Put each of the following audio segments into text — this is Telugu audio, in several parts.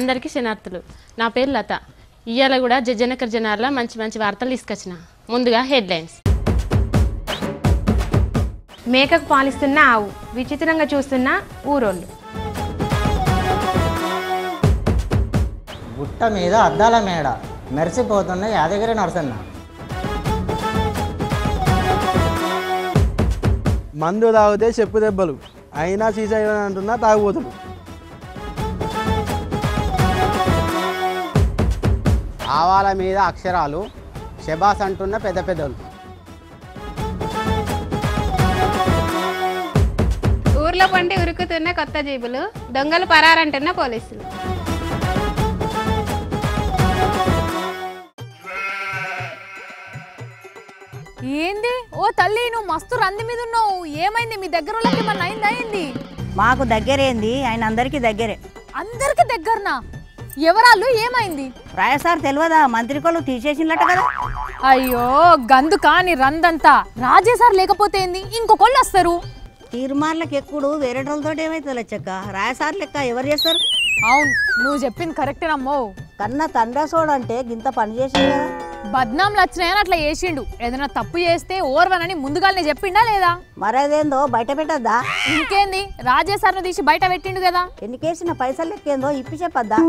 అందరికీ శనార్థులు. నా పేరు లత. ఇవాళ కూడా జజనకర్ జనాల్లో మంచి మంచి వార్తలు తీసుకొచ్చిన. ముందుగా హెడ్లైన్స్. మేకకు పాలిస్తున్న ఆవు విచిత్రంగా చూస్తున్న ఊరోళ్ళు. గుట్ట మీద అద్దాల మేడ మెరిసిపోతున్న యాదగిరి నరసన్న. మందు తాగితే చెప్పు దెబ్బలు అయినా సీసా అంటున్నా తాగుబోతులు. ఆవాల మీద అక్షరాలు శబాస్ అంటున్న పెద్ద పెద్దలు. ఊర్లో పండి ఉరుకుతున్న కొత్త జీబులు, దొంగలు పరారంటున్న పోలీసులు. ఏంది ఓ తల్లి, నువ్వు మస్తు రంది మీద ఉన్నావు. ఏమైంది? మీ దగ్గర వాళ్ళకి మన అయింది? మాకు దగ్గరేంది, ఆయన అందరికీ దగ్గరే. అందరికి దగ్గరనా? ఎవరాళ్ళు? ఏమైంది? రాయసార్ తెలియదా? మంత్రి కొలు తీసేసినట్ట కదా. అయ్యో గందు కాని రందంతా రాజేసార్ లేకపోతే ఏంది, ఇంకొకళ్ళు వస్తారు. తీర్మార్లకు ఎక్కుడు వేరే వాళ్ళతో ఏమైతుంది లచ్చక్క. రాయసార్ లెక్క ఎవరు చేస్తారు? అవును, నువ్వు చెప్పింది కరెక్టేనమ్మో. కన్నా తండ్రసోడు గంత పని చేసింది కదా. బద్నాంలు వచ్చినాయని అట్లా చేసిండు. ఏదైనా తప్పు చేస్తే ఓర్వనని ముందుగానే చెప్పిండా లేదా? మరేదేందో బయట పెట్టద్దా? ఇంకేంది, రాజేసార్ను తీసి బయట పెట్టిండు కదా. ఎన్నికేసిన పైసలు లెక్కేందో ఇప్పి చెప్పద్దా?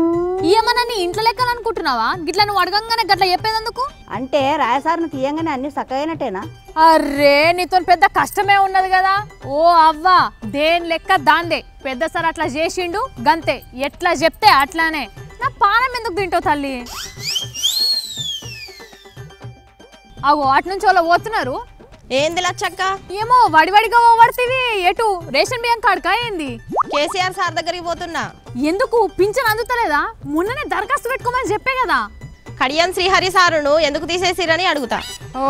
ఏమన్నా నీ ఇంట్లో లెక్కలు అనుకుంటున్నావా? గిట్లా నువ్వు అడగంగానే గట్లా చెప్పేదందుకు? అంటే రాయసార్ను తీయంగానే అన్ని చక్కగైనట్టేనా? అర్రే, నీతో పెద్ద కష్టమే ఉన్నది కదా. ఓ అవ్వా, దేని లెక్క దాందే. పెద్ద సార్ అట్లా చేసిండు గంతే, ఎట్లా చెప్తే అట్లానే. నా పానం ఎందుకు తింటావు తల్లి? అగో అటు నుంచి వాళ్ళు పోతున్నారు. ఏంది లచ్చక్క? ఏమో వడివడిగా ఓవడతీవి. ఎటు? రేషన్ బియ్యం కాడుకా ఏంది? కేసీఆర్ సార్ దగ్గరికి పోతున్నా. ఎందుకు? పింఛన్ అందుతలేదా? మొన్ననే దరఖాస్తు పెట్టుకోమని చెప్పే కదా. కడియం శ్రీహరి సారును ఎందుకు తీసేసిరని అడుగుతా. ఓ,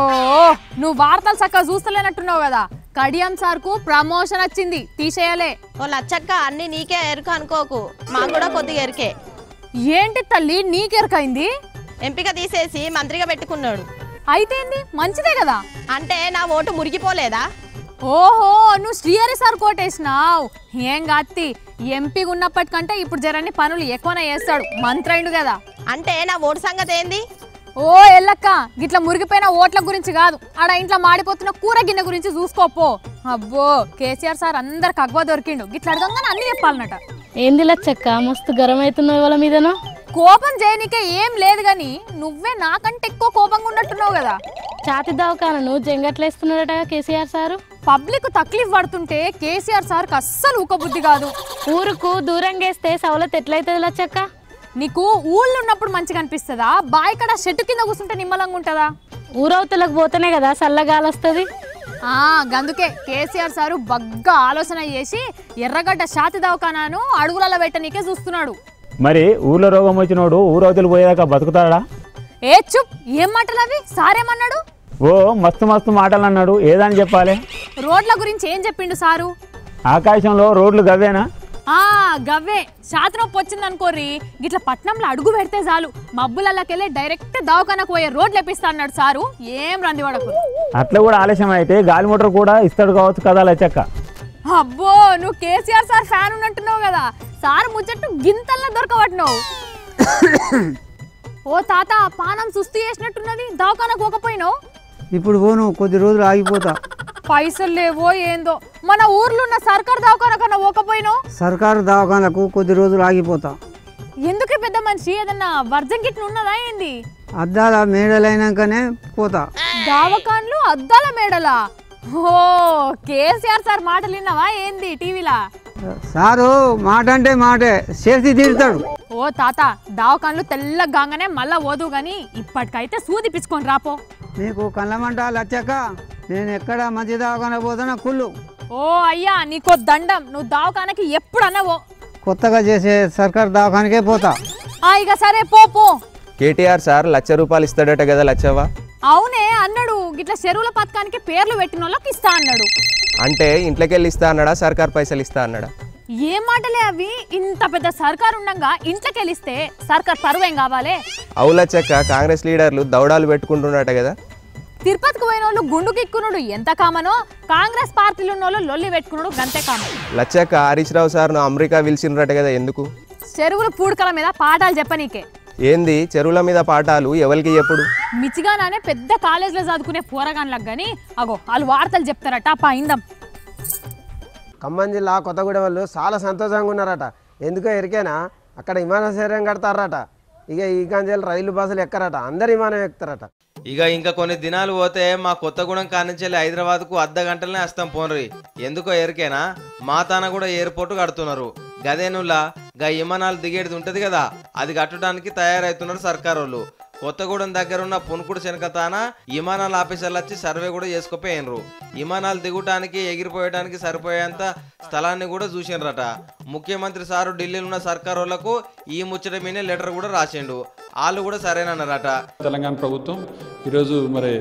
నువ్వు వార్తలు చక్కగా చూస్తలేనట్టున్నావు కదా. కడియం సార్ కు ప్రమోషన్ వచ్చింది, తీసేయాలే. ఓ లచ్చక్క, అన్ని నీకే ఎరుక అనుకోకు, మాకు కూడా కొద్దిగా ఎరికే. ఏంటి తల్లి నీకెరకైంది? ఎంపిక తీసేసి మంత్రిగా పెట్టుకున్నాడు. అయితే ఏంది, మంచిదే కదా. అంటే నా ఓటు మురిగిపోలేదా? ఓహో, నువ్వు శ్రీహరి సార్ కోటేసినావు. ఏం కాత్తి, ఎంపీ ఉన్నప్పటికంటే ఇప్పుడు జరన్ని పనులు ఎక్కువనే చేస్తాడు, మంత్రి అయిండు కదా. అంటే నా ఓటు సంగతి ఏంది? ఓ ఎల్లక్క, గిట్లా మురిగిపోయిన ఓట్ల గురించి కాదు, ఆడ ఇంట్లో మాడిపోతున్న కూర గిన్నె గురించి చూసుకోపో. అబ్బో, కేసీఆర్ సార్ అందరికి అగ్వ దొరికిండు, గిట్లా అడగంగానే అన్ని చెప్పాలన్నట. ఏంది లచ్చక్క, మస్తు గరం అవుతున్నావు వాళ్ళ మీదనో. కోపం చేయనికే ఏం లేదు గాని, నువ్వే నాకంటే ఎక్కువ కోపంగా ఉన్నట్టున్నావు కదా. ఛాతి దవాఖానను జంగట్లేస్తున్నాడట కేసీఆర్ సారు. పబ్లిక్ తక్లీఫ్ పడుతుంటే కేసీఆర్ సార్కి అస్సలు ఊకబుద్ధి కాదు. ఊరుకు దూరంగా వేస్తే సవలత్ ఎట్లయితుంది లచ్చక్క? నీకు ఊళ్ళో ఉన్నప్పుడు మంచిగా అనిపిస్తుందా? బాయికడ చెట్టు కింద కూర్చుంటే నిమ్మలంగా ఉంటుందా? ఊరవతలకు పోతేనే కదా చల్లగాలి వస్తుంది. గందుకే కేసీఆర్ సారు బగ్గా ఆలోచన చేసి ఎర్రగడ్డ ఛాతి దవాఖానాను అడుగులలో పెట్టనీకే చూస్తున్నాడు. మరి ఊర్లో రోగం వచ్చినోడు ఊరవతలు పోయేదాకా బతుకుతాడా? ఏ చుప్, ఏం మాటలు అవి? సారేమన్నాడు? ఓ మస్తు మస్తు మాటలు అన్నాడు, ఏదని చెప్పాలి? రోడ్ల గురించి ఏం చెప్పిండు సారు? ఆకాశంలో రోడ్లు గవ్వేనా? గవ్వే. ఛాతి నొప్పి వచ్చింది అనుకోర్రి, గిట్ల పట్నంలో అడుగు పెడితే చాలు మబ్బులకెళ్ళి డైరెక్ట్ దవాఖానకు పోయే రోడ్లు ఎప్పిస్తా అన్నాడు సారు. ఏం రంది పడకు. అట్లా కూడా ఆలస్యం అయితే గాలి మోటార్ కూడా ఇస్తాడు కావచ్చు కదా లచ్చక్క. అబ్బో, నువ్వు కేసీఆర్ సార్ ఫ్యాన్ ఉన్నట్టున్నావు కదా. సార్ ముచ్చట్టు గింతల్లా దొరకబట్టినావు. ఓ తాత, పానం సుస్తు చేసినట్టున్నది, దవాఖానకు పోకపోయినావు? ఇప్పుడు పోను, కొద్ది రోజులు ఆగిపోతా. పైసలు లేవో ఏందో. మన ఊర్లో ఉన్న సర్కారు దవాఖాన కన్నా పోకపోయినావు? సర్కారు దవాఖానకు కొద్ది రోజులు ఆగిపోతా. ఎందుకు పెద్ద మనిషి, ఏదన్నా వర్జం గిట్ల ఉన్నదా ఏంది? అద్దాల మేడలైనాకనే పోతా. దవాఖాన్లు అద్దాల మేడలా? ఓ, కేసీఆర్ సార్ మాటలు విన్నావా ఏంది టీవీలా? సారు మాట అంటే మాటే, చేసి తీరుతాడు. ఓ తాత, దవాఖాన్లు తెల్లగానే మళ్ళా ఓదు గాని ఇప్పటికైతే సూది పిచ్చుకొని రాపో. నీకు కళ్ళమంట లచ్చక్క, నేను ఎక్కడ మంచి దవాఖాన పోతున్నా కుళ్ళు. ఓ అయ్యా, నీకో దండం, నువ్వు దవాఖానకి ఎప్పుడు అన్నవో. కొత్తగా చేసే సర్కారు దవాఖానకే పోతా. ఇక సరే పో పో. కేటీఆర్ సార్ ₹1,00,000 ఇస్తాడట కదా లచ్చవ్వ? అవునే అన్నాడు, గిట్ల చెరువుల పథకానికి పేర్లు పెట్టిన వాళ్ళకి ఇస్తా అన్నాడు. అంటే ఇంట్లోకెళ్ళి ఇస్తా అన్నాడా, సర్కార్ పైసలు ఇస్తా అన్నాడా? ఏం మాటలే అవి? ఇంత పెద్ద సర్కారు ఉండంగా ఇంట్లోకి వెళ్ళిస్తే సర్కార్ పరువేం కావాలి? అవులచ్చక్క, కాంగ్రెస్ లీడర్లు దౌడాలు పెట్టుకుంటున్నట కదా. తిరుపతికి పోయిన వాళ్ళు గుండు కిక్కునుడు ఎంత కామనో, కాంగ్రెస్ పార్టీలు ఉన్న వాళ్ళు లొల్లి పెట్టుకున్నాడు గంతే కామన్. లచ్చక్క, హరీష్ రావు సార్ను అమెరికా పిలిచినరట కదా, ఎందుకు? చెరువుల పూడకల మీద పాఠాలు చెప్పనీకే. ఏంది చెరువుల మీద పాఠాలు ఎవరికి ఎప్పుడు? మిచిగాన్ అనే పెద్ద కాలేజ్లో చదువుకునే పోరగాన్లకు కానీ అగో వాళ్ళు వార్తలు చెప్తారట. ఇందం ఖమ్మం జిల్లా కొత్తగూడెం వాళ్ళు చాలా సంతోషంగా ఉన్నారట. ఎందుకో ఎరికేనా, అక్కడ విమానాశ్రయం కడతారట. ఇక ఈ కాంచెలు రైలు బస్సులు ఎక్కరట, అందరు విమానం ఎక్కుతారట. ఇంకా కొన్ని దినాలు పోతే మా కొత్తగూడెం కానించెల్లి హైదరాబాద్కు అర్ధ గంటలనే వస్తాం పోన్రి. ఎందుకో ఎరికేనా, మా తాన కూడా ఎయిర్పోర్ట్ కడుతున్నారు. గదేనుల్లా గా విమానాలు దిగేది ఉంటది కదా, అది కట్టడానికి తయారవుతున్నారు సర్కారు వాళ్ళు. కొత్తగూడెం దగ్గర ఉన్న పునుకుడు శనకతాన విమానాల ఆఫీసర్లు వచ్చి సర్వే కూడా చేసుకోపోయినరు. విమానాలు దిగటానికి ఎగిరిపోయడానికి సరిపోయేంత స్థలాన్ని కూడా చూసినరట. ముఖ్యమంత్రి సారు ఢిల్లీలో ఉన్న సర్కారు వాళ్ళకు ఈ ముచ్చట మీద లెటర్ కూడా రాసిండు. వాళ్ళు కూడా సరేనన్నారట. తెలంగాణ ప్రభుత్వం ఈరోజు మరి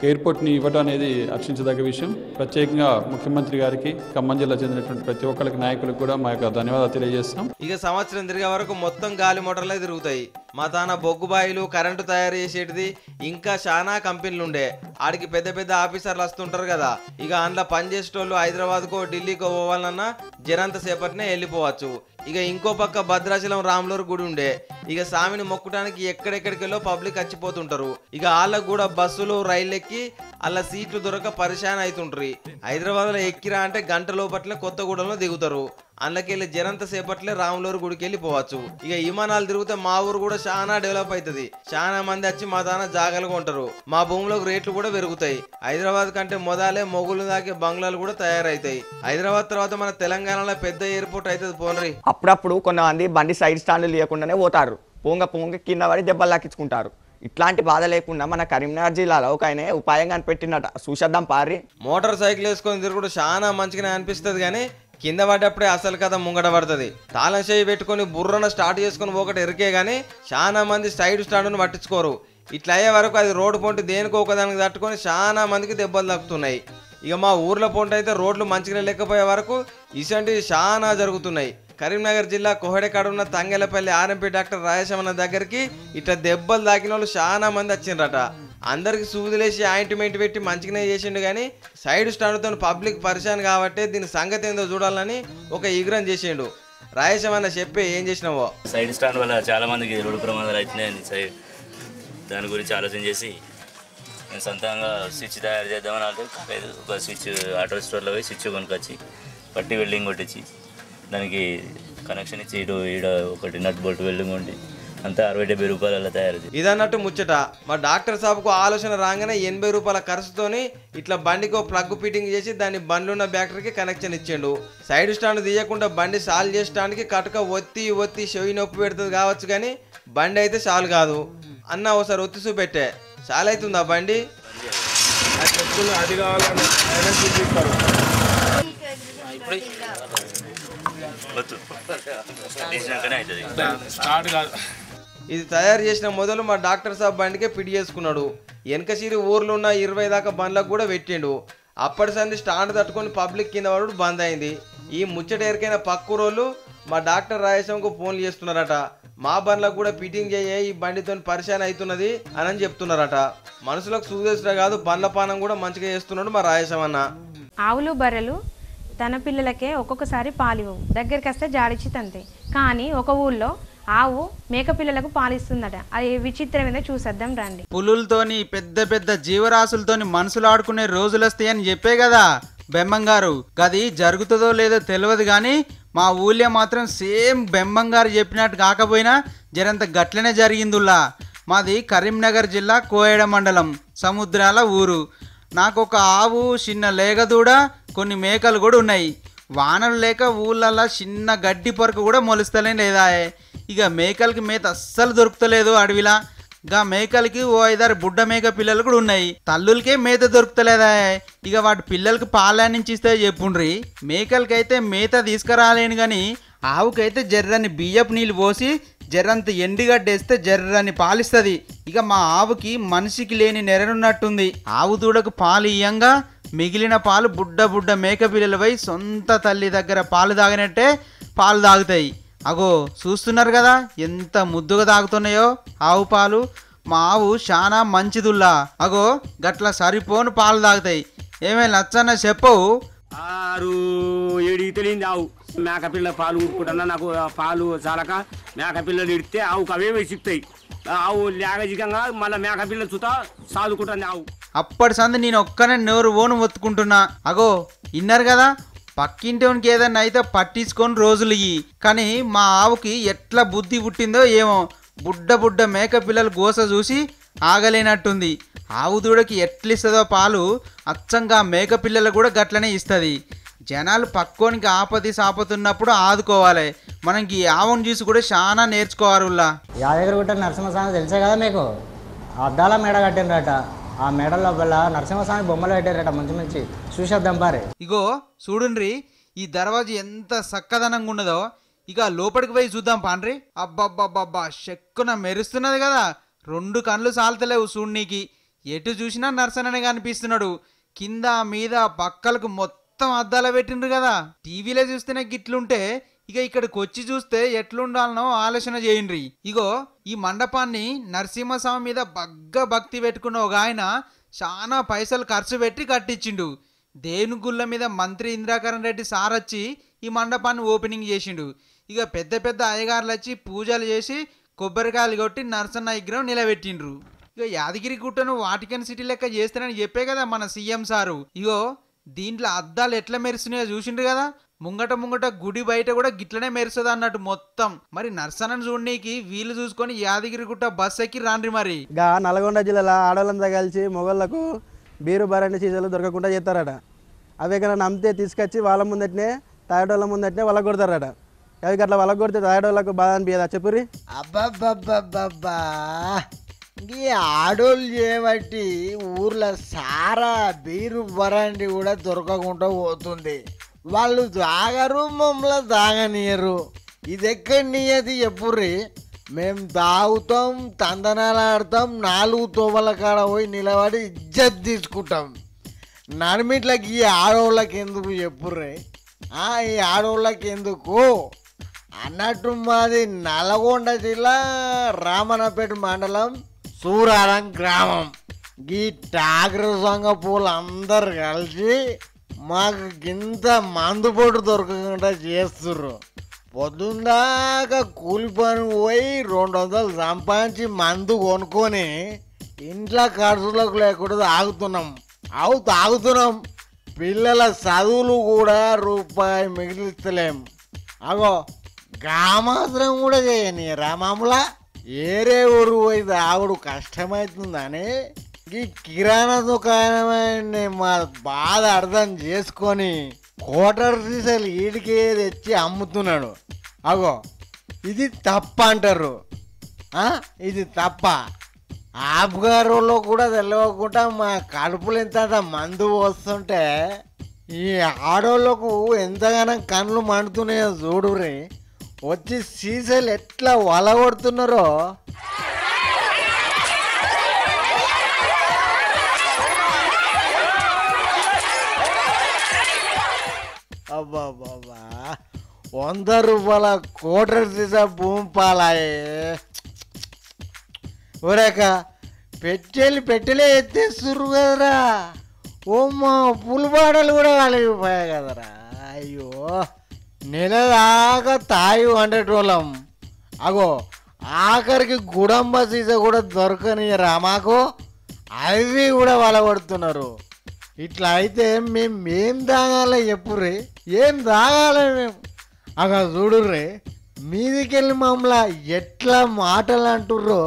ఎయిర్పోర్ట్ని ఇవ్వడం అనేది హర్షించదగ్గ విషయం. ప్రత్యేకంగా ముఖ్యమంత్రి గారికి, ఖమ్మం జిల్లా చెందినటువంటి ప్రతి ఒక్కరికి నాయకులకు కూడా మా యొక్క ధన్యవాదాలు తెలియజేస్తాం. ఇక సంవత్సరం తిరిగే వరకు మొత్తం గాలి మోటార్లే తిరుగుతాయి. మా తాన బొగ్గు బాయిలు, కరెంటు తయారు చేసేటిది ఇంకా చాలా కంపెనీలు ఉండే. ఆడికి పెద్ద పెద్ద ఆఫీసర్లు వస్తుంటారు కదా, ఇక అందులో పనిచేసేటోళ్ళు హైదరాబాద్కో ఢిల్లీకో పోవాలన్నా జరంత సేపటినే వెళ్ళిపోవచ్చు. ఇక ఇంకో పక్క భద్రాచలం రాములూరు గుడి ఉండే. ఇక స్వామిని మొక్కడానికి ఎక్కడెక్కడికెళ్ళో పబ్లిక్ వచ్చిపోతుంటారు. ఇక వాళ్ళకు కూడా బస్సులు, రైళ్ళు ఎక్కి అలా సీట్లు దొరక పరిశాన్ అవుతుంటారు. హైదరాబాద్లో ఎక్కిరా అంటే గంట లోపట్లే కొత్తగూడెంలో దిగుతారు. అందుకెళ్ళి జనంత సేపట్లే రాములూరు గుడికి వెళ్ళిపోవచ్చు. ఇక విమానాలు తిరిగితే మా ఊరు కూడా చాలా డెవలప్ అవుతుంది. చాలా మంది వచ్చి మా దాన జాగాలుగా ఉంటారు. మా భూమిలోకి రేట్లు కూడా పెరుగుతాయి. హైదరాబాద్ కంటే మొదలే మొగులు దాకే బంగ్లాలు కూడా తయారవుతాయి. హైదరాబాద్ తర్వాత మన తెలంగాణలో పెద్ద ఎయిర్పోర్ట్ అవుతుంది పోన్రి. అప్పుడప్పుడు కొంతమంది బండి సైడ్ స్టాండ్లు లేకుండానే పోతారు. పొంగ కింద పడి దెబ్బలు లాక్కించుకుంటారు. ఇట్లాంటి బాధ లేకుండా మన కరీంనగర్ జిల్లాలో ఒక ఆయన ఉపాయం కనిపెట్టినట. చూసేద్దాం పారి. మోటార్ సైకిల్ వేసుకొని తిరుగుడు చాలా మంచిగానే అనిపిస్తుంది, కానీ కింద పడ్డప్పుడే అసలు కథ ముంగట పడుతుంది. తాళం చేయి పెట్టుకుని బుర్రన స్టార్ట్ చేసుకుని ఒకటి ఎరికే కానీ చాలా మంది సైడ్ స్టాండ్ను పట్టించుకోరు. ఇట్లా అయ్యే వరకు అది రోడ్డు పొంటి దేనికో ఒకదానికి తట్టుకొని చాలా మందికి దెబ్బలు తగ్గుతున్నాయి. ఇక మా ఊర్లో పొంటి అయితే రోడ్లు మంచిగా లేకపోయే వరకు ఇసంటివి చాలా జరుగుతున్నాయి. కరీంనగర్ జిల్లా కోహెడకాడ ఉన్న తంగెలపల్లి ఆర్ఎంపీ డాక్టర్ రాజేశమన్న దగ్గరికి ఇట్లా దెబ్బలు తాకిన వాళ్ళు చాలా మంది వచ్చిండ్రట. అందరికి సూదులేసి ఆయింట్మెంట్ పెట్టి మంచిగానే చేసిండు, కానీ సైడ్ స్టాండ్తో పబ్లిక్ పరిశాన్ కాబట్టి దీని సంగతి ఏందో చూడాలని ఒక ఇగ్రం చేసిండు. రాజేశమన్న చెప్పే ఏం చేసినావో. సైడ్ స్టాండ్ వల్ల చాలా మందికి రోడ్డు ప్రమాదాలు అవుతున్నాయని సైడ్ దాని గురించి ఆలోచన చేసి నేను సొంతంగా స్విచ్ తయారు చేద్దామని అంటే ఒక స్విచ్ ఆటో స్టోర్లో పోయి స్విచ్ కొనుకొచ్చి పట్టి వెల్డింగ్ కొట్టించి దానికి కనెక్షన్ ఇచ్చి ఈడ ఒకటి నట్ బోల్ట్ వెల్డింగ్ ఉండి అంతా 60-70 రూపాయల తయారు చేసి ఇదన్నట్టు ముచ్చట. మా డాక్టర్ సాబ్కు ఆలోచన రాగానే 80 రూపాయల ఖర్చుతోని ఇట్లా బండికి ప్లగ్ ఫిట్టింగ్ చేసి దాన్ని బండ్లున్న బ్యాటరీకి కనెక్షన్ ఇచ్చిండు. సైడ్ స్టాండ్ తీయకుండా బండి సాల్వ్ చేసడానికి కటుక ఒత్తి చెవి నొప్పి పెడుతుంది కావచ్చు, కానీ బండి అయితే సాల్వ్ కాదు. అన్న ఒకసారి ఒత్తి చూపెట్టే చాలా అవుతుందా బండి? ఇది తయారు చేసిన మొదలు మా డాక్టర్ సాబ్ బండికే ఫిట్ చేసుకున్నాడు. వెనకసిరి ఊర్లో ఉన్న 20 దాకా బండ్లకు కూడా పెట్టిండు. అప్పటి సంది స్టాండ్ తట్టుకొని పబ్లిక్ కింద పడు బంద్ అయింది. ఈ ముచ్చట ఎరికైన పక్కూరోళ్ళు మా డాక్టర్ రాజేశంకు ఫోన్లు చేస్తున్నారట. మా బండ్లకు కూడా ఫిట్టింగ్ చేయ, ఈ బండితో పరిశాన్ అవుతున్నది అని చెప్తున్నారట. మనుషులకు సూదేశ కాదు, బండ్ల పానం కూడా మంచిగా చేస్తున్నాడు మా రాజేశం అన్న. ఆవులు బర్రెలు తన పిల్లలకే ఒక్కొక్కసారి పాలివ్వవు, దగ్గరికి వస్తే జాడిచ్చి తంతే. కానీ ఒక ఊళ్ళో ఆవు మేక పిల్లలకు పాలిస్తుందట. అది విచిత్రమైన చూసేద్దాం రండి. పులులతోని పెద్ద పెద్ద జీవరాశులతోని మనుషులు ఆడుకునే రోజులు వస్తాయని చెప్పే కదా బెమ్మంగారు. గది జరుగుతుందో లేదో తెలియదు, కానీ మా ఊళ్ళో మాత్రం సేమ్ బెమ్మంగారు చెప్పినట్టు కాకపోయినా జరంత గట్లనే జరిగిందిలా. మాది కరీంనగర్ జిల్లా కోయడ మండలం సముద్రాల ఊరు. నాకు ఒక ఆవు, చిన్న లేగదూడ, కొన్ని మేకలు కూడా ఉన్నాయి. వానలు లేక ఊళ్ళల్లో చిన్న గడ్డి పొరకు కూడా మొలుస్తలే లేదా. ఇక మేకలకి మేత అస్సలు దొరుకుతలేదు అడవిలా. గా మేకలకి ఓ 5-6 బుడ్డ మేక పిల్లలు కూడా ఉన్నాయి. తల్లులకే మేత దొరుకుతలేదా. ఇక వాటి పిల్లలకి పాల నుంచి ఇస్తే చెప్పుండ్రి. మేకలకైతే మేత తీసుకురాలేను, కానీ ఆవుకైతే జర్రని బియ్యపు నీళ్ళు పోసి జర్రంత ఎండుగడ్డేస్తే జర్రని పాలిస్తుంది. ఇక మా ఆవుకి మనిషికి లేని నెరనున్నట్టుంది. ఆవు దూడకు పాలు ఇయ్యంగా మిగిలిన పాలు బుడ్డ మేక పిల్లలపై సొంత తల్లి దగ్గర పాలు తాగినట్టే పాలు తాగుతాయి. అగో చూస్తున్నారు కదా ఎంత ముద్దుగా తాగుతున్నాయో ఆవు పాలు. మా ఆవు చాలా మంచిదుల్లా. అగో గట్ల సరిపోను పాలు తాగుతాయి. ఏమే లచ్చన్న చెప్పవు. 6-7 తెలియదు ఆవు మేక పిల్ల పాలు ఊరుకుంటున్నా. నాకు పాలు చాలక మేక పిల్లలు ఇడితే ఆవుకు అవే విసుకుతాయి. ఆవు లేగజికంగా మళ్ళీ మేక పిల్లలు చూతా సాదుకుంటుంది ఆవు. అప్పటి సంది నేను ఒక్కనే నోరు ఓను ఒత్తుకుంటున్నా. అగో ఇన్నారు కదా, పక్కింటికి ఏదన్నా అయితే పట్టించుకొని రోజులు ఇయ్యి. కానీ మా ఆవుకి ఎట్లా బుద్ధి పుట్టిందో ఏమో, బుడ్డ మేక పిల్లలు గోస చూసి ఆగలేనట్టుంది. ఆవు దూడకి ఎట్లిస్తుందో పాలు అచ్చంగా మేక పిల్లలు కూడా గట్లనే ఇస్తుంది. జనాలు పక్కోనికి ఆపది సాపతున్నప్పుడు ఆదుకోవాలి. మనకి ఆవును చూసి కూడా చాలా నేర్చుకోవారులా. యాదగిరిగుట్ట నరసింహస్వామి తెలుసే కదా మీకు, అద్దాల మేడ కట్టినరట. ఆ మేడ లోపల నరసింహస్వామి బొమ్మలు పెట్టారట, మంచి చూసేద్దాం పారే. ఇగో చూడుండ్రి, ఈ దర్వాజా ఎంత చక్కదనంగా ఉన్నదో. ఇక లోపలికి పోయి చూద్దాం పాండ్రి. అబ్బబ్బబ్బబ్బా, చెక్కున మెరుస్తున్నది కదా, 2 కళ్ళు సాల్తలేవు చూడ్నీకి. ఎటు చూసినా నర్సననే కనిపిస్తున్నాడు. కింద మీద పక్కలకు మొత్తం అద్దాల పెట్టిండ్రు కదా. టీవీలో చూస్తేనే గిట్లుంటే ఇక ఇక్కడికి వచ్చి చూస్తే ఎట్లుండాలనో ఆలోచన చేయండి. ఇగో ఈ మండపాన్ని నరసింహస్వామి మీద బగ్గా భక్తి పెట్టుకున్న ఒక ఆయన చాలా పైసలు ఖర్చు పెట్టి కట్టించిండు. దేవుని మీద మంత్రి ఇంద్రాకరణ్ రెడ్డి సార్ వచ్చి ఈ మండపాన్ని ఓపెనింగ్ చేసిండు. ఇక పెద్ద అయ్యగారులు వచ్చి పూజలు చేసి కొబ్బరికాయలు కొట్టి నరసన్న విగ్రహం నిలబెట్టిండ్రు. ఇక యాదగిరి గుట్టను వాటికన్ సిటీ లెక్క చేస్తానని చెప్పే కదా మన సీఎం సారు. ఇగో దీంట్లో అద్దాలు ఎట్లా మెరుస్తున్నాయో చూసిండ్రు కదా. ముంగట గుడి బయట కూడా గిట్లనే మెరుస్తుంది అన్నట్టు మొత్తం. మరి నర్సన్నను చూడనీకి వీలు చూసుకొని యాదగిరి గుట్ట బస్ ఎక్కి రాండ్రి. మరి గా నల్గొండ జిల్లాలో ఆడవాళ్ళంతా కలిసి మొగళ్ళకు బీరు బరండి సీజన్లు దొరకకుండా చేస్తారట. అవి కన్నా నమ్మితే తీసుకొచ్చి వాళ్ళ ముందటనే తాగేటోళ్ళ ముందటనే వాళ్ళ కొడతారట. అవి అట్లా వాళ్ళ కొడితే తాగేటోళ్ళకు బాధ అనిపించదా చెప్పురి? అబ్బబ్బబ్బబ్బబ్బా, ఈ ఆడోళ్ళు చేయబట్టి ఊర్లో సారా బీరు బరండి కూడా దొరకకుండా పోతుంది. వాళ్ళు తాగరు, మమ్మల్ని తాగనీయరు. ఇది ఎక్కడి నియతి చెప్పుర్రి? మేము తాగుతాం, తందనాలు ఆడతాం, 4 తోవల కాడ పోయి నిలబడి ఇజ్జత్ తీసుకుంటాం. నడిమిట్లకి ఈ ఆడవాళ్ళకి ఎందుకు చెప్పుర్రి? ఈ ఆడవాళ్ళకి ఎందుకు అన్నట్టు మాది నల్గొండ జిల్లా రామన్నపేట మండలం సూరారం గ్రామం. ఈ టాగర్ సంఘ పూలు అందరు కలిసి మాకు ఇంత మందు పొట్టు దొరకకుండా చేస్తుర్రు. పొద్దుందాకా కూలి పని పోయి 200 సంపాదించి మందు కొనుక్కొని ఇంట్లో ఖర్చులకు లేకుండా తాగుతున్నాం. పిల్లల చదువులు కూడా రూపాయి మిగిలిస్తలేం. అగో గామాత్రం కూడా చేయని రామాములా ఏరే ఊరు పోయి తాగుడు కష్టమవుతుందని ఈ కిరాణా దుకాణాన్ని మా బాధ అర్థం చేసుకొని కోటర్ సీసాలు ఈడికే తెచ్చి అమ్ముతున్నాడు. అగో ఇది తప్ప అంటారు. ఇది తప్ప. ఆబ్గారులో కూడా తెలియకుండా మా కడుపులు ఎంత మందు వస్తుంటే ఈ ఆడోళ్ళకు ఎంతగానో కళ్ళు మండుతున్నాయో చూడుర్రి. వచ్చి సీసాలు ఎట్లా వలగొడుతున్నారో. అబ్బాబాబా, 100 రూపాయల కోటర్ సీసా భూమి పాలాయే. ఒరేక పెట్టెలే ఎత్తేస్తుర్రు కదరా. ఓమ్మా, పులిబాడలు కూడా కలిగిపోయాయి కదరా. అయ్యో, నెల దాకా తాయి వండేటోళ్ళం. అగో ఆఖరికి గుడంబ సీసా కూడా దొరకనియరా మాకు. అవి కూడా వలగొడుతున్నారు. ఇట్లా అయితే మేమేం తాగాలి చెప్పుర్రి? ఏం తాగాలి మేము? అగ చూడుర్రి, మీదికెళ్ళి మమ్మల్ని ఎట్లా మాటలు అంటుర్రో.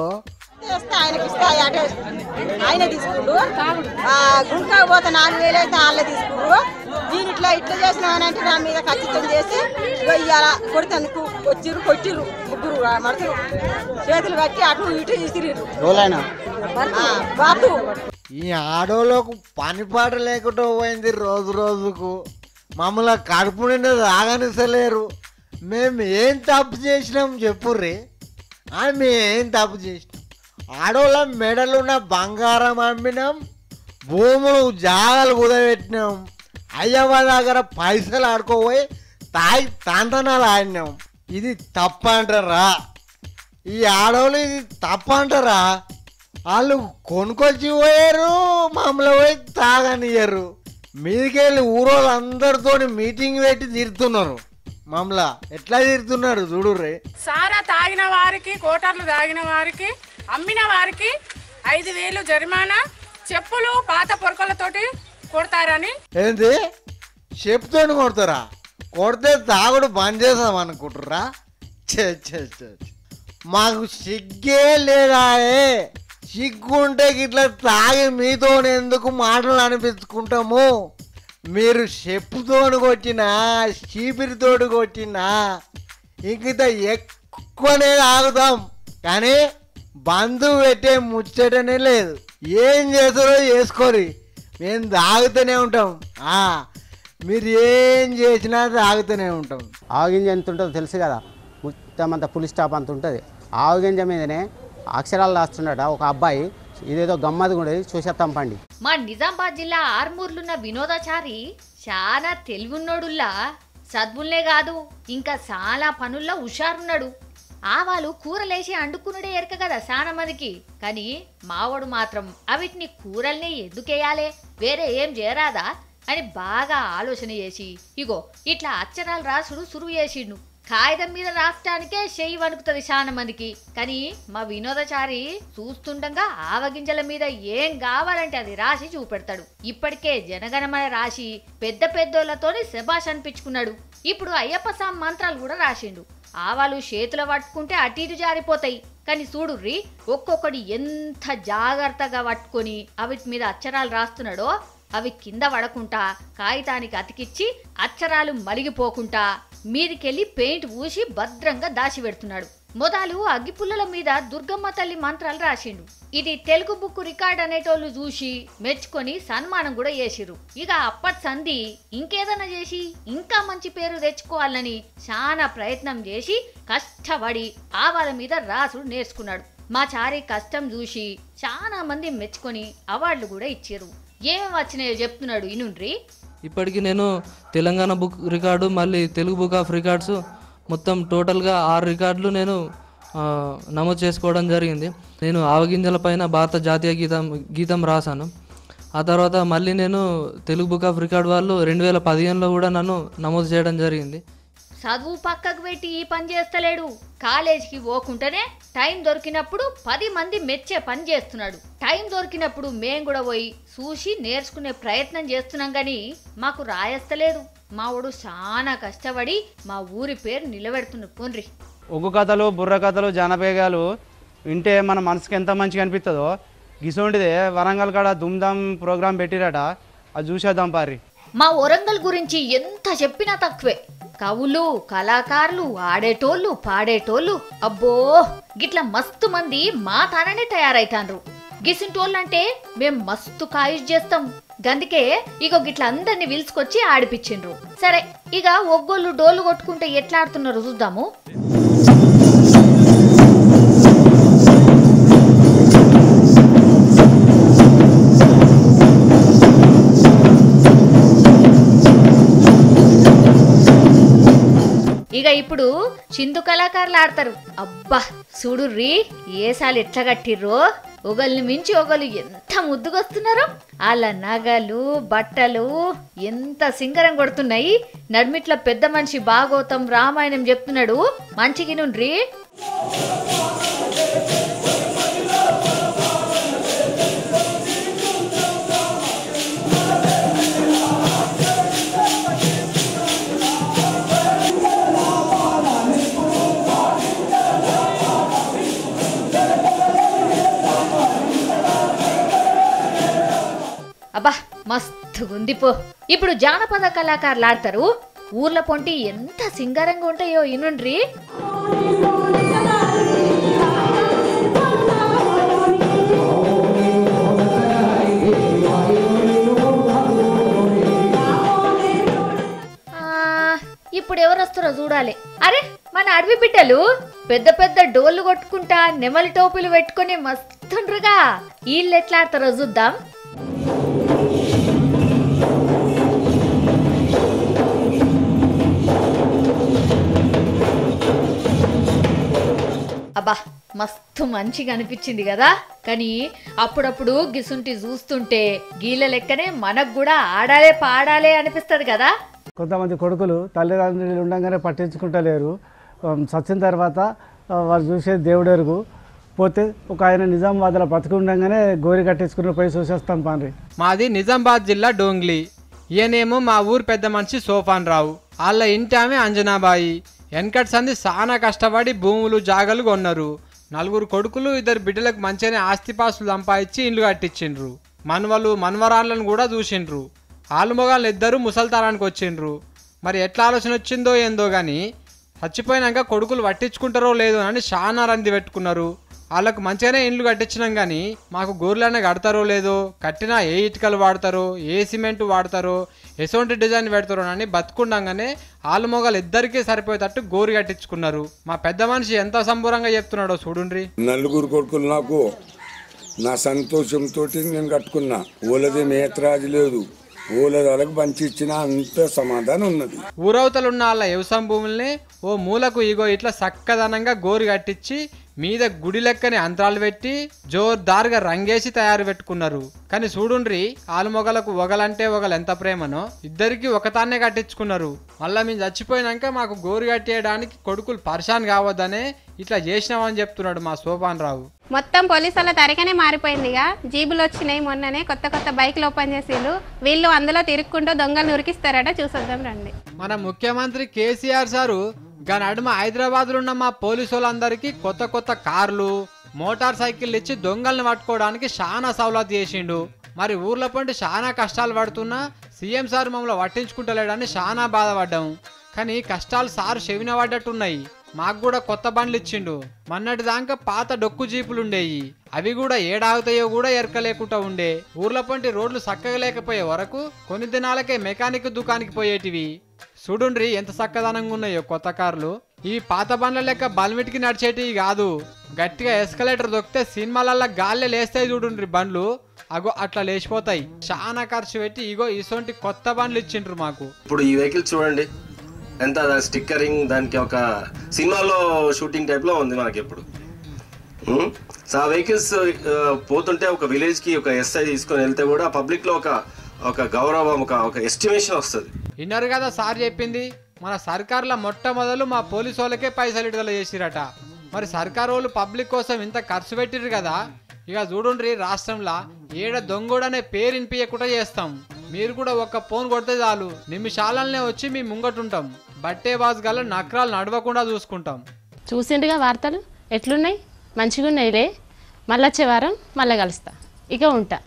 ఆయన తీసుకుండు గుంకా పోతే 4000 అయితే వాళ్ళే తీసుకుండ్రు. దీని ఇట్లా చేసినామనంటే నా మీద ఖచ్చితం చేసి ఇవాళ కొడుతందుకు కొట్టిర్రు. 3 మడుతులు చేతులు కట్టి అటు ఇటు ఇసిరిర్రు. బాబు, ఈ ఆడోళ్ళకు పని పాట లేకుండా పోయింది. రోజుకు మమ్మల్ని కడుపు నిండా తాగనిసలేరు. మేము ఏం తప్పు చేసినాం చెప్పుర్రి? మేమేం తప్పు చేసినాం? ఆడోళ్ళ మెడలున్న బంగారం అమ్మినాం, భూములు జాగాలు కుదబెట్టినాం, అయ్యవ్వ దగ్గర పైసలు ఆడుకోపోయి తాగి తంతనాలు ఆడినాం. ఇది తప్ప అంటారా? ఈ ఆడవాళ్ళు ఇది తప్ప అంటారా? వాళ్ళు కొనుకొచ్చి పోయారు, మమ్మల్ని పోయి తాగనియ్యరు. మీదికెళ్ళి ఊరోళ్ళందరితో మీటింగ్ పెట్టి తిడుతున్నారు. మమ్మలా ఎట్లా తిడుతున్నాడు చూడు రే. సారా తాగిన వారికి, కోటర్లు తాగిన వారికి, అమ్మిన వారికి 5,000 జరిమానా, చెప్పులు పాత పొరకలతోటి కొడతారని. ఏంది చెప్తోని కొడతారా? కొడితే తాగుడు బంద్ చేస్తాం అనుకుంటుర్రా? మాకు సిగ్గే లేదా? సిగ్గుంటే ఇట్లా తాగి మీతో ఎందుకు మాటలు అనిపించుకుంటాము? మీరు చెప్పుతోని కొట్టినా చీపిరితోటి కొట్టినా ఇంకిత ఎక్కువనే తాగుతాం, కానీ బంధు పెట్టే ముచ్చటనే లేదు. ఏం చేస్తారో చేసుకోరి, మేము తాగుతూనే ఉంటాం. మీరు ఏం చేసినా తాగుతూనే ఉంటాం. ఆవుగింజ ఎంత ఉంటుందో తెలుసు కదా, మొత్తం అంత పులి స్టాప్ అంత ఉంటుంది. ఆవుగింజ మీదనే అక్షరాలు రాస్తున్నాడ ఒక అబ్బాయి. ఇదేదో గమ్మది కూడా చూసేస్తాం పండి. మా నిజామాబాద్ జిల్లా ఆర్మూర్లున్న వినోదాచారి చాలా తెలివున్నోడుల్లా, చదువులే కాదు ఇంకా చాలా పనుల్లో హుషారున్నాడు. ఆవాలు కూరలేసి అండుకునుడే ఎరక కదా చాలా మందికి, కానీ మావాడు మాత్రం అవిటిని కూరల్ని ఎందుకేయాలి, వేరే ఏం చేయరాదా అని బాగా ఆలోచన చేసి ఇగో ఇట్లా అక్షరాలు రాసుడు సురువు చేసిండు. కాగితం మీద రాసడానికే చెయ్యి వణుకుతుంది చాలా మందికి, కానీ మా వినోదాచారి చూస్తుండగా ఆవగింజల మీద ఏం కావాలంటే అది రాసి చూపెడతాడు. ఇప్పటికే జనగణమన రాసి పెద్ద పెద్దోళ్లతోని శబాష్ అనిపించుకున్నాడు. ఇప్పుడు అయ్యప్ప స్వామి మంత్రాలు కూడా రాసిండు. ఆవాలు చేతులు పట్టుకుంటే అటు ఇటు జారిపోతాయి, కానీ చూడుర్రి ఒక్కొక్కటి ఎంత జాగ్రత్తగా పట్టుకొని అవిటి మీద అక్షరాలు రాస్తున్నాడో. అవి కింద పడకుండా కాగితానికి అతికిచ్చి అక్షరాలు మలిగిపోకుండా మీదికెళ్ళి పెయింట్ పూసి భద్రంగా దాచి పెడుతున్నాడు. మొదలు అగ్గిపుల్లల మీద దుర్గమ్మ తల్లి మంత్రాలు రాసిండు. ఇది తెలుగు బుక్ రికార్డ్ అనేటోళ్ళు చూసి మెచ్చుకొని సన్మానం కూడా చేసిరు. ఇక అప్పటి సంధి ఇంకేదన్నా చేసి ఇంకా మంచి పేరు తెచ్చుకోవాలని చాలా ప్రయత్నం చేసి కష్టపడి ఆవాల మీద రాసుడు నేర్చుకున్నాడు. మా చారి కష్టం చూసి చాలా మంది మెచ్చుకొని అవార్డులు కూడా ఇచ్చారు. ఏమేమి వచ్చినాయో చెప్తున్నాడు ఇనుండ్రి. ఇప్పటికి నేను తెలంగాణ బుక్ రికార్డు, మళ్ళీ తెలుగు బుక్ ఆఫ్ రికార్డ్స్ మొత్తం టోటల్గా 6 రికార్డులు నేను నమోదు చేసుకోవడం జరిగింది. నేను ఆవగింజల పైన భారత జాతీయ గీతం రాశాను. ఆ తర్వాత మళ్ళీ నేను తెలుగు బుక్ ఆఫ్ రికార్డ్ వాళ్ళు 2015లో కూడా నన్ను నమోదు చేయడం జరిగింది. చదువు పక్కకు పెట్టి ఈ పని చేస్తలేడు. కాలేజీకి పోకుండానే టైం దొరికినప్పుడు 10 మంది మెచ్చే పని చేస్తున్నాడు. టైం దొరికినప్పుడు మేము కూడా పోయి చూసి నేర్చుకునే ప్రయత్నం చేస్తున్నాం, కానీ మాకు రాయస్తలేదు. మా వాడు చాలా కష్టపడి మా ఊరి పేరు నిలబెడుతున్నాడు. పోన్రి ఒగ్గు కథలు, బుర్ర కథలు, జానపేగాలు వింటే మన మనసుకి ఎంత మంచిగా అనిపిస్తుందో, గిసోంటిదే వరంగల్ కాడ దుమ్దాం ప్రోగ్రాం పెట్టిరట, అది చూసేద్దాం పారి. మా వరంగల్ గురించి ఎంత చెప్పినా తక్కువే. కవులు, కళాకారులు, ఆడేటోళ్ళు, పాడేటోళ్ళు, అబ్బో గిట్ల మస్తు మంది మా తాననే తయారైతాండ్రు. గిసింటోళ్ళంటే మేం మస్తు కాయుష్ చేస్తాం. గందుకే ఇగో గిట్ల అందరిని పిలుచుకొచ్చి ఆడిపించిండ్రు. సరే ఇక ఒగ్గోళ్ళు డోలు కొట్టుకుంటే ఎట్లా ఆడుతున్నారు చూద్దాము. ఇక ఇప్పుడు చిందు కళాకారులు ఆడతారు. అబ్బా చూడుర్రి ఏసాలు ఎట్లా కట్టిర్రో, ఒకళ్ళని మించి ఒకళ్ళు ఎంత ముద్దుకొస్తున్నారో. వాళ్ళ నగలు, బట్టలు ఎంత సింగరం కొడుతున్నాయి. నడిమిట్ల పెద్ద మనిషి భాగవతం, రామాయణం చెప్తున్నాడు. మంచికి నుండ్రి. అబ్బా మస్తుగుంది పో. ఇప్పుడు జానపద కళాకారులు ఆడతారు. ఊర్ల పొంటి ఎంత సింగారంగా ఉంటాయో ఇనుండ్రి. ఇప్పుడు ఎవరు వస్తారో చూడాలి. అరే మన అడవి బిడ్డలు పెద్ద పెద్ద డోళ్ళు కొట్టుకుంటా నెమలి టోపీలు పెట్టుకుని మస్తుండ్రుగా. వీళ్ళు ఎట్లా ఆడతారో చూద్దాం. అబ్బా మస్తు మంచిగా అనిపించింది కదా. కానీ అప్పుడప్పుడు గిసుంటి చూస్తుంటే గీళ్ళ లెక్కనే మనకు కూడా ఆడాలే పాడాలే అనిపిస్తుంది కదా. కొంతమంది కొడుకులు తల్లిదండ్రులు ఉండగానే పట్టించుకుంటలేరు. చచ్చిన తర్వాత వాళ్ళు చూసేది దేవుడెరుగు. పోతే ఒక ఆయన నిజామాబాద్లో బతుకుండగానే గోరి కట్టించుకుని పోయి చూసేస్తాం పాండ్రి. మాది నిజామాబాద్ జిల్లా డోంగ్లీ. ఈయనేమో మా ఊరు పెద్ద మనిషి సోఫాన్ రావు. వాళ్ళ ఇంటి ఆమె అంజనాబాయి. వెనకటి సంది చాలా కష్టపడి భూములు జాగలు కొన్నారు. 4 కొడుకులు 2 బిడ్డలకు మంచిగానే ఆస్తిపాస్తులు సంపాదించి ఇండ్లు కట్టించిండ్రు. మనవలు మనవరాళ్ళను కూడా చూసిండ్రు. ఆలు మొగాళ్ళు 2 ముసల్తానానికి వచ్చిండ్రు. మరి ఎట్లా ఆలోచన వచ్చిందో ఏందో కానీ చచ్చిపోయినాక కొడుకులు పట్టించుకుంటారో లేదో అని చాలా రంది పెట్టుకున్నారు. వాళ్ళకు మంచిగానే ఇండ్లు కట్టించినాం కానీ మాకు గోర్లనే కడతారో లేదో, కట్టినా ఏ ఇటుకలు వాడతారో, ఏ సిమెంట్ వాడతారో, ఎసోంటి డిజైన్ పెడతారో అని బతుకుండగానే ఆలు మొగాలు 2 సరిపోయేటట్టు గోరు కట్టించుకున్నారు. మా పెద్ద మనిషి ఎంత సంబూరంగా చెప్తున్నాడో చూడుండ్రి. 4 కొడుకులు నాకు నా సంతోషంతో నేను కట్టుకున్నా. ఓలది మేతరాజు లేదు, ఓలది వాళ్ళకి పంచి ఇచ్చిన అంత సమాధానం ఉన్నది. ఊరవతలున్న వాళ్ళ వ్యవసాయం భూముల్ని ఓ మూలకు ఇగో ఇట్లా చక్కదనంగా గోరు కట్టించి మీద గుడి లెక్కని అంతరాలు పెట్టి జోర్దారుగా రంగేసి తయారు పెట్టుకున్నారు. కానీ చూడుండ్రి ఆలుమొగలకు ఒగలంటే ఒగలు ఎంత ప్రేమనో. 2కి ఒకతాన్నే కట్టించుకున్నారు. మళ్ళీ మేము చచ్చిపోయినాక మాకు గోరు కట్టేయడానికి కొడుకులు పరిశాన్ కావద్దనే ఇట్లా చేసినామని చెప్తున్నాడు మా సోపాన్ రావు. మొత్తం పోలీసుల తరగనే మారిపోయిందిగా. జీబులు వచ్చినాయి మొన్ననే, కొత్త కొత్త బైక్లు ఓపెన్ చేసిండ్రు. వీళ్ళు అందులో తిరుక్కుంటూ దొంగలు ఉరికిస్తారట. చూసొద్దాం రండి. మన ముఖ్యమంత్రి కేసీఆర్ సారు గా నడుమ హైదరాబాద్లో ఉన్న మా పోలీసు వాళ్ళందరికీ కొత్త కొత్త కార్లు, మోటార్ సైకిళ్ళు ఇచ్చి దొంగల్ని పట్టుకోవడానికి చాలా సౌలత్ చేసిండు. మరి ఊర్ల పంటి చాలా కష్టాలు పడుతున్నా సీఎం సార్ మమ్మల్ని పట్టించుకుంటలేడని చాలా బాధపడ్డాం. కానీ కష్టాలు సారు చెవిన పడ్డట్టున్నాయి. మాకు కూడా కొత్త బండ్లు ఇచ్చిండు. మొన్నటి దాకా పాత డొక్కు జీపులు ఉండేవి. అవి కూడా ఏడాగుతాయో కూడా ఎరకలేకుండా ఉండే. ఊర్ల పంటి రోడ్లు చక్కగా లేకపోయే వరకు కొన్ని దినాలకే మెకానిక్ దుకాణానికి పోయేటివి. చూడుండ్రి ఎంత చక్కదనంగా ఉన్నాయో కొత్త కార్లు. ఈ పాత బండ్ల లెక్క బల్మిటికి నడిచేటివి కాదు. గట్టిగా ఎస్కలేటర్ దొక్కితే సినిమాలల్లో గాల్లే లేస్తాయి చూడుండ్రి బండ్లు. అగో అట్లా లేచిపోతాయి. చాలా ఖర్చు పెట్టి ఇగో ఇసొంటి కొత్త బండ్లు ఇచ్చిండ్రు మాకు. ఇప్పుడు ఈ వెహికల్ చూడండి ఎంత స్టిక్కరింగ్, దానికి ఒక సినిమాలో షూటింగ్ టైప్ లో ఉంది మనకి. ఇప్పుడు సో ఆ వెహికల్స్ పోతుంటే ఒక విలేజ్ కి ఒక ఎస్ఐ తీసుకొని వెళ్తే కూడా పబ్లిక్ లో ఒక గౌరవం, ఒక ఎస్టిమేషన్ వస్తుంది. విన్నారు కదా సార్ చెప్పింది. మన సర్కార్ల మొట్టమొదలు మా పోలీసు వాళ్ళకే పైసలు విడుదల చేసిరట. మరి సర్కారు వాళ్ళు పబ్లిక్ కోసం ఇంత ఖర్చు పెట్టిరు కదా. ఇక చూడుండ్రి రాష్ట్రంలో ఏడ దొంగోడనే పేరు వినిపించకుండా చేస్తాం. మీరు కూడా ఒక్క ఫోన్ కొడితే చాలు నిమిషాలనే వచ్చి మేము ముంగటుంటాం. బట్టే బాస్ గల నక్రాలు నడవకుండా చూసుకుంటాం. చూసిండుగా వార్తలు ఎట్లున్నాయి? మంచిగా ఉన్నాయిలే. మళ్ళీ వచ్చే వారం మళ్ళీ కలుస్తా. ఇక ఉంటా.